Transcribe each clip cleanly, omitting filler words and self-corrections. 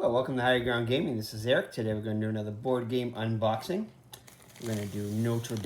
Hello, welcome to Higher Ground Gaming. This is Eric. Today we're going to do another board game unboxing. We're going to do Notre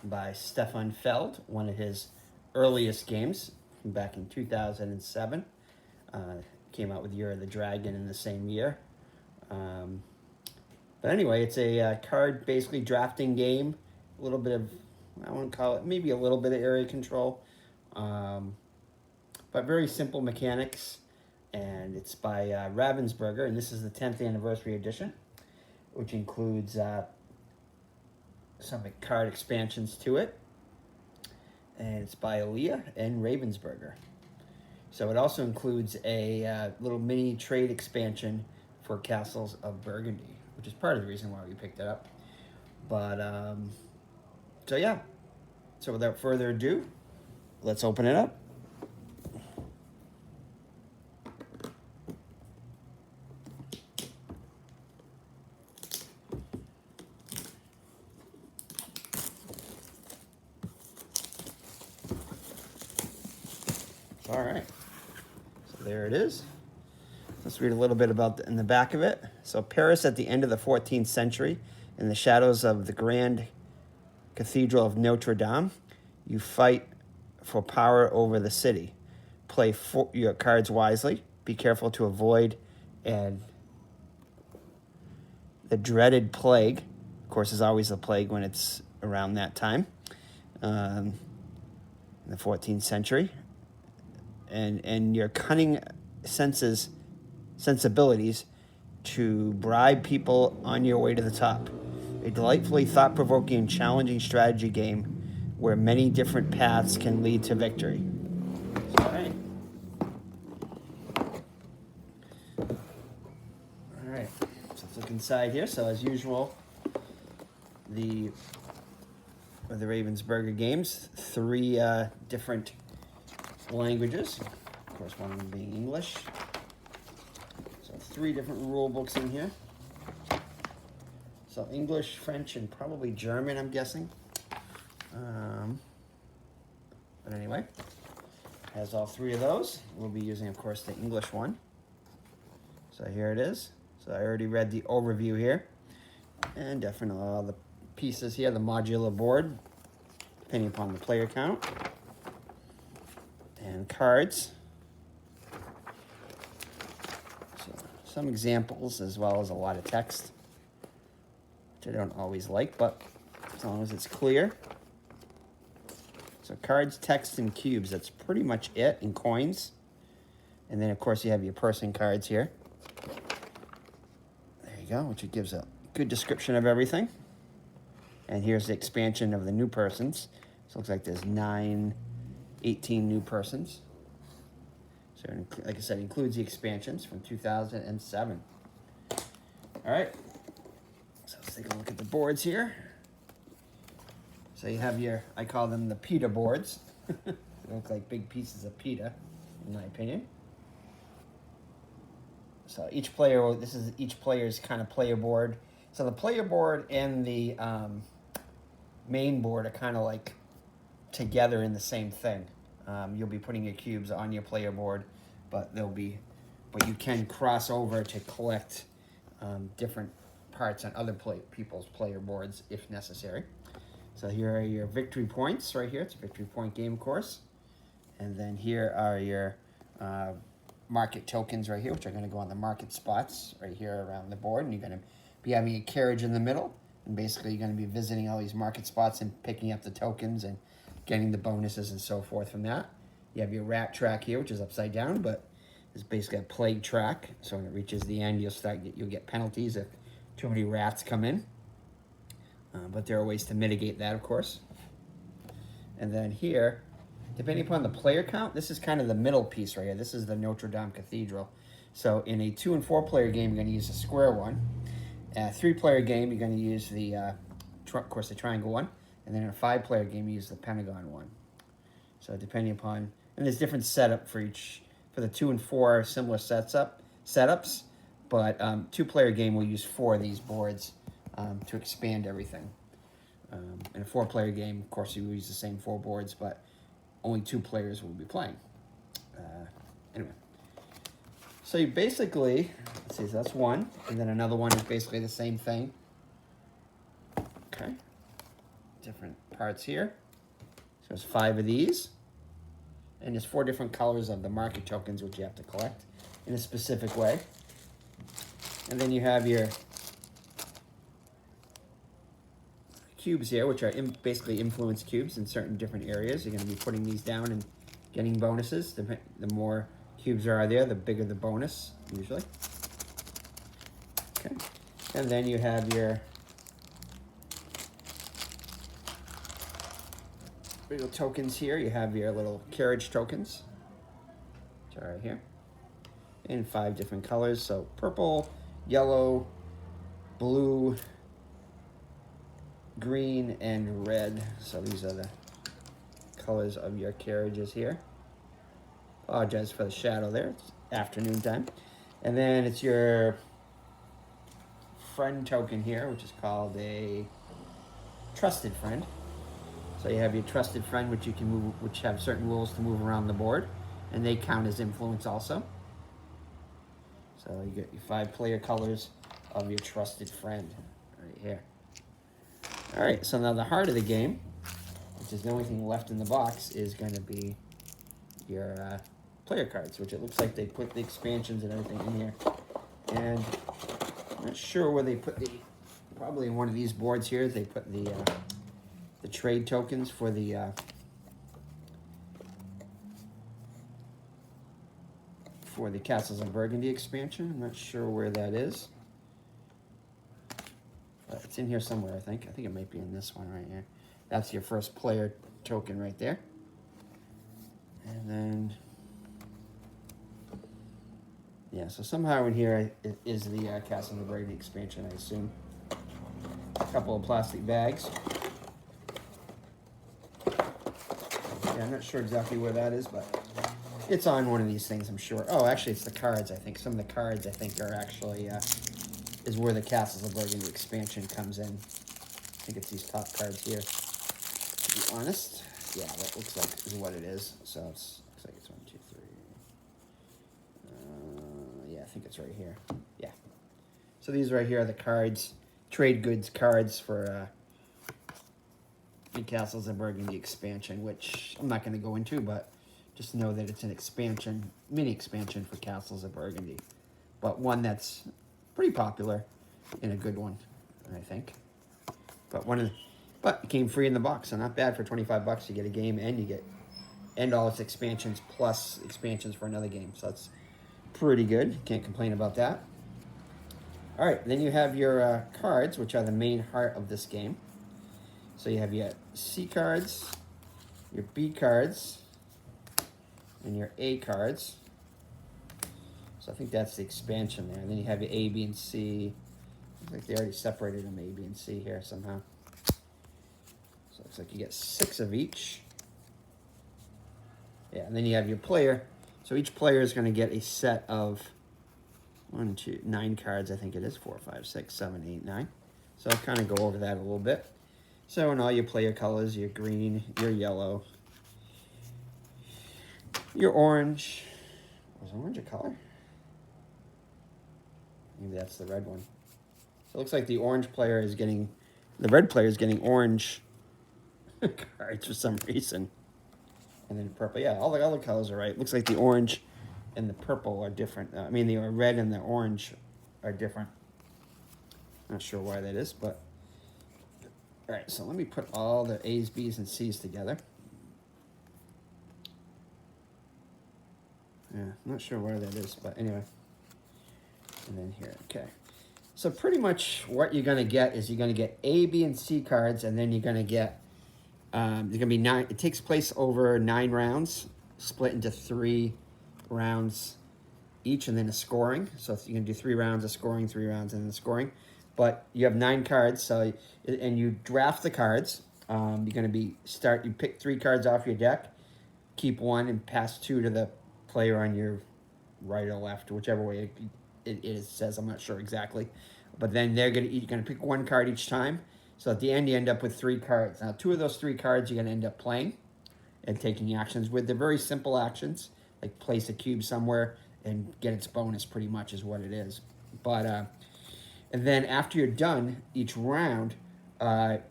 by Stefan Feld, one of his earliest games from back in 2007. Came out with Year of the Dragon in the same year. But anyway, it's a card basically drafting game. A little bit of, I wouldn't call it, maybe a little bit of area control. But very simple mechanics. And it's by Ravensburger, and this is the 10th anniversary edition, which includes some card expansions to it. And it's by Leah and Ravensburger. So it also includes a little mini trade expansion for Castles of Burgundy, which is part of the reason why we picked it up. But, so yeah. So without further ado, let's open it up. All right, so there it is. Let's read a little bit about in the back of it. So Paris at the end of the 14th century, in the shadows of the grand cathedral of Notre Dame, you fight for power over the city. Play your cards wisely. Be careful to avoid and the dreaded plague. Of course, there's always a plague when it's around that time, in the 14th century. And your cunning sensibilities to bribe people on your way to the top. A delightfully thought-provoking and challenging strategy game where many different paths can lead to victory. All right. All right. So let's look inside here. So as usual, the Ravensburger games, 3 different languages, of course one of them being English. So 3 different rule books in here. So English, French, and probably German, I'm guessing. But anyway, has all 3 of those. We'll be using, of course, the English one. So here it is. So I already read the overview here. And definitely all the pieces here, the modular board, depending upon the player count. And cards. So some examples as well as a lot of text, which I don't always like, but as long as it's clear. So cards, text, and cubes, that's pretty much it, and coins. And then of course you have your person cards here. There you go, which it gives a good description of everything. And here's the expansion of the new persons. So it looks like there's 18 new persons. So like I said, includes the expansions from 2007. All right, so let's take a look at the boards here. So you have your, I call them the pita boards. They look like big pieces of pita, in my opinion. So each player, this is each player's kind of player board. So the player board and the main board are kind of like together in the same thing. You'll be putting your cubes on your player board, but you can cross over to collect different parts on other people's player boards if necessary. So here are your victory points right here. It's a victory point game, of course. And then here are your market tokens right here, which are going to go on the market spots right here around the board. And you're going to be having a carriage in the middle. And basically you're going to be visiting all these market spots and picking up the tokens and getting the bonuses and so forth from that. You have your rat track here, which is upside down, but it's basically a plague track. So when it reaches the end, you'll get penalties if too many rats come in. But there are ways to mitigate that, of course. And then here, depending upon the player count, this is kind of the middle piece right here. This is the Notre Dame Cathedral. So in a 2- and 4-player game, you're going to use a square one. A 3-player game, you're going to use the, of course, the triangle one. And then in a 5-player game, you use the Pentagon one. So depending upon, and there's different setup for each, for the 2 and 4 similar setups, but 2-player game will use 4 of these boards to expand everything. In a 4-player game, of course, you will use the same 4 boards, but only 2 players will be playing. Anyway, So you basically, let's see, so that's one, and then another one is basically the same thing. Okay. Different parts here. So there's 5 of these. And there's 4 different colors of the market tokens, which you have to collect in a specific way. And then you have your cubes here, which are basically influence cubes in certain different areas. You're going to be putting these down and getting bonuses. The more cubes there are there, the bigger the bonus, usually. Okay. And then you have your little tokens here. You have your little carriage tokens, which are right here, in 5 different colors. So purple, yellow, blue, green, and red. So these are the colors of your carriages here. Apologize for the shadow there. It's afternoon time. And then it's your friend token here, which is called a trusted friend. So you have your trusted friend, which you can move, which have certain rules to move around the board, and they count as influence also. So you get your 5 player colors of your trusted friend right here. All right, so now the heart of the game, which is the only thing left in the box, is going to be your player cards, which it looks like they put the expansions and everything in here. And I'm not sure where they put the, probably in one of these boards here, they put the trade tokens for the Castles of Burgundy expansion. I'm not sure where that is. But it's in here somewhere, I think. I think it might be in this one right here. That's your first player token right there. And then, yeah, so somehow in here is the Castles of Burgundy expansion, I assume. A couple of plastic bags. Yeah, I'm not sure exactly where that is, but it's on one of these things, I'm sure. Oh, actually, it's the cards, I think. Some of the cards, I think, are actually, is where the Castles of Burgundy expansion comes in. I think it's these top cards here. To be honest, yeah, that looks like is what it is. So it's looks like it's 1, 2, 3. Yeah, I think it's right here. Yeah. So these right here are the cards, trade goods cards for the Castles of Burgundy expansion, which I'm not going to go into, but just know that it's an expansion, mini expansion for Castles of Burgundy, but one that's pretty popular and a good one, I think. But it came free in the box, so not bad for 25 bucks. You get a game and you get all its expansions plus expansions for another game, so that's pretty good. Can't complain about that. All right, then you have your cards, which are the main heart of this game. So you have your C cards, your B cards, and your A cards. So I think that's the expansion there. And then you have your A, B, and C. I think they already separated them, A, B, and C here somehow. So it looks like you get 6 of each. Yeah, and then you have your player. So each player is going to get a set of 9 cards, I think it is. 4, 5, 6, 7, 8, 9. So I'll kind of go over that a little bit. So in all your player colors, your green, your yellow, your orange. Was orange a color? Maybe that's the red one. So it looks like the orange player is getting, the red player is getting orange cards for some reason. And then purple. Yeah, all the other colors are right. Looks like the orange and the purple are different. I mean, the red and the orange are different. Not sure why that is, but... All right, so let me put all the A's, B's, and C's together. Yeah, I'm not sure where that is, but anyway. And then here, okay. So pretty much what you're going to get is you're going to get A, B, and C cards, and then you're going to get, there's going to be 9, it takes place over 9 rounds, split into 3 rounds each, and then a scoring. So you can do 3 rounds of scoring, 3 rounds, and then scoring. But you have 9 cards, so and you draft the cards. You're going to you pick 3 cards off your deck, keep 1, and pass 2 to the player on your right or left, whichever way it says. I'm not sure exactly, but then you're going to pick 1 card each time. So at the end, you end up with 3 cards. Now, 2 of those 3 cards you're going to end up playing and taking actions with. They're very simple actions, like place a cube somewhere and get its bonus pretty much is what it is. But and then after you're done each round, you're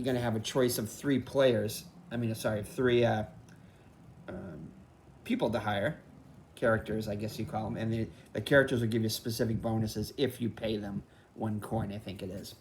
gonna have a choice of three players. I mean, sorry, three people to hire, characters, I guess you call them, and the characters will give you specific bonuses if you pay them 1 coin, I think it is.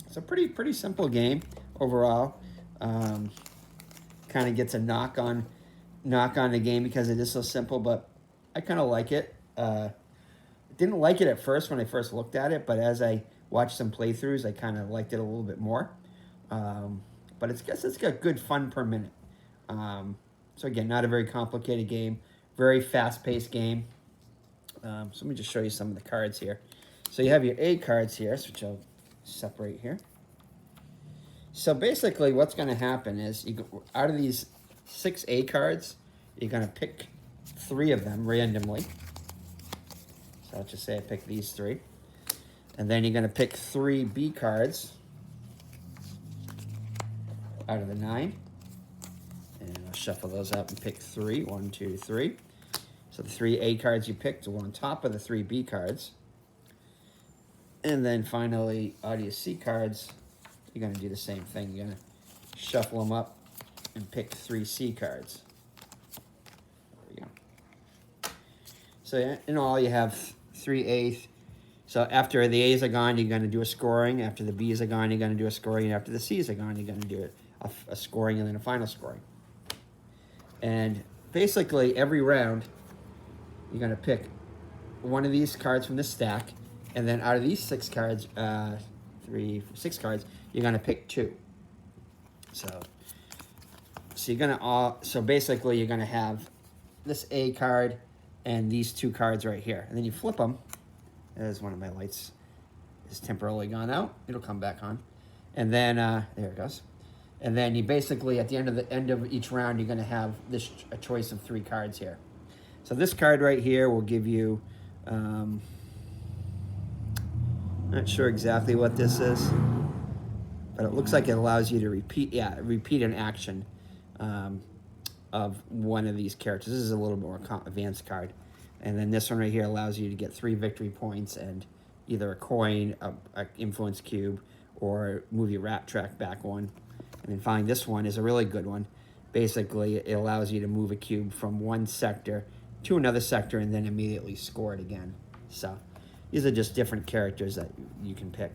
So pretty simple game overall. Kind of gets a knock on the game because it is so simple, but I kind of like it. Didn't like it at first when I first looked at it, but as I watched some playthroughs, I kind of liked it a little bit more. But it's got good fun per minute. So again, not a very complicated game, very fast-paced game. So let me just show you some of the cards here. So you have your A cards here, which I'll separate here. So basically what's going to happen is, out of these 6 A cards, you're going to pick 3 of them randomly. So I'll just say I pick these 3. And then you're going to pick 3 B cards out of the 9. And I'll shuffle those up and pick 3. 1, 2, 3. So the 3 A cards you picked will go on top of the 3 B cards. And then finally, out of your C cards, you're going to do the same thing. You're going to shuffle them up and pick 3 C cards. There we go. So in all, you have 3 A's. So after the A's are gone, you're going to do a scoring. After the B's are gone, you're going to do a scoring. And after the C's are gone, you're going to do a scoring and then a final scoring. And basically, every round, you're going to pick one of these cards from the stack. And then out of these 6 cards, 6 cards, you're going to pick 2. So you're going to so basically you're going to have this A card and these 2 cards right here. And then you flip them. There's one of my lights is temporarily gone out. It'll come back on. And then there it goes. And then you basically, at the end of each round, you're going to have a choice of 3 cards here. So this card right here will give you, not sure exactly what this is, but it looks like it allows you to repeat an action of one of these characters. This is a little more advanced card. And then this one right here allows you to get 3 victory points and either a coin, a influence cube, or move your rat track back 1. And then finally, this one is a really good one. Basically, it allows you to move a cube from one sector to another sector and then immediately score it again. So these are just different characters that you can pick.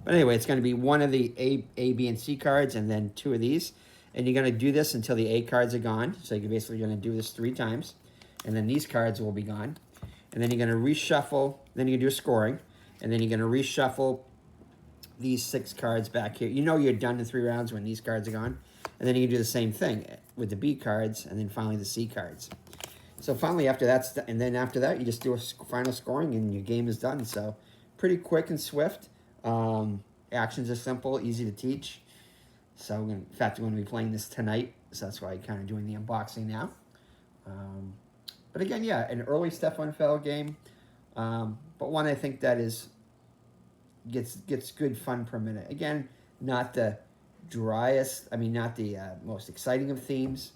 But anyway, it's going to be one of the A, B, and C cards and then 2 of these. And you're going to do this until the A cards are gone. So you're basically going to do this 3 times. And then these cards will be gone. And then you're going to reshuffle. Then you're going to do a scoring. And then you're going to reshuffle these 6 cards back here. You know you're done in 3 rounds when these cards are gone. And then you can do the same thing with the B cards and then finally the C cards. So finally after that, and then after that, you just do a final scoring and your game is done. So pretty quick and swift. Actions are simple, easy to teach. So in fact, we're going to be playing this tonight. So that's why I'm kind of doing the unboxing now. But again, yeah, an early Stefan Feld game. But one I think that gets good fun per minute. Again, not the driest, not the most exciting of themes,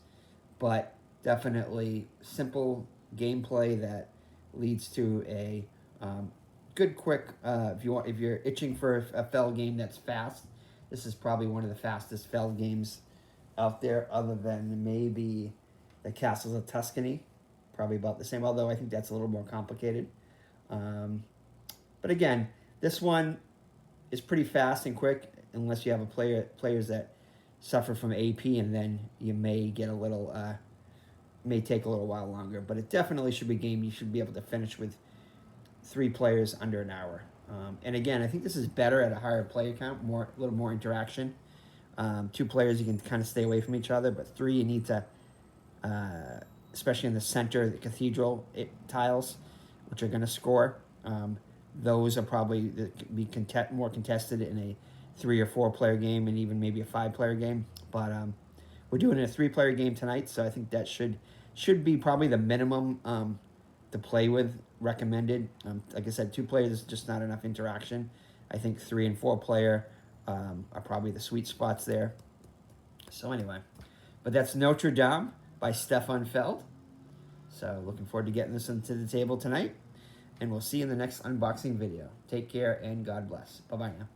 but definitely simple gameplay that leads to a good, quick. If you're itching for a Feld game that's fast, this is probably one of the fastest Feld games out there, other than maybe the Castles of Tuscany. Probably about the same, although I think that's a little more complicated. But again, this one is pretty fast and quick, unless you have players that suffer from AP, and then you may get a little, may take a little while longer. But it definitely should be a game you should be able to finish with 3 players under an hour. And again, I think this is better at a higher player count, a little more interaction. 2 players, you can kind of stay away from each other, but 3, you need to, especially in the center, the cathedral tiles, which are going to score. Those are probably be more contested in a 3 or 4 player game, and even maybe a 5 player game. But we're doing a 3 player game tonight, so I think that should be probably the minimum to play with, recommended. Like I said, 2 players is just not enough interaction. I think 3 and 4 player are probably the sweet spots there. So anyway, but that's Notre by Stefan Feld. So looking forward to getting this into the table tonight. And we'll see you in the next unboxing video. Take care and God bless. Bye-bye now.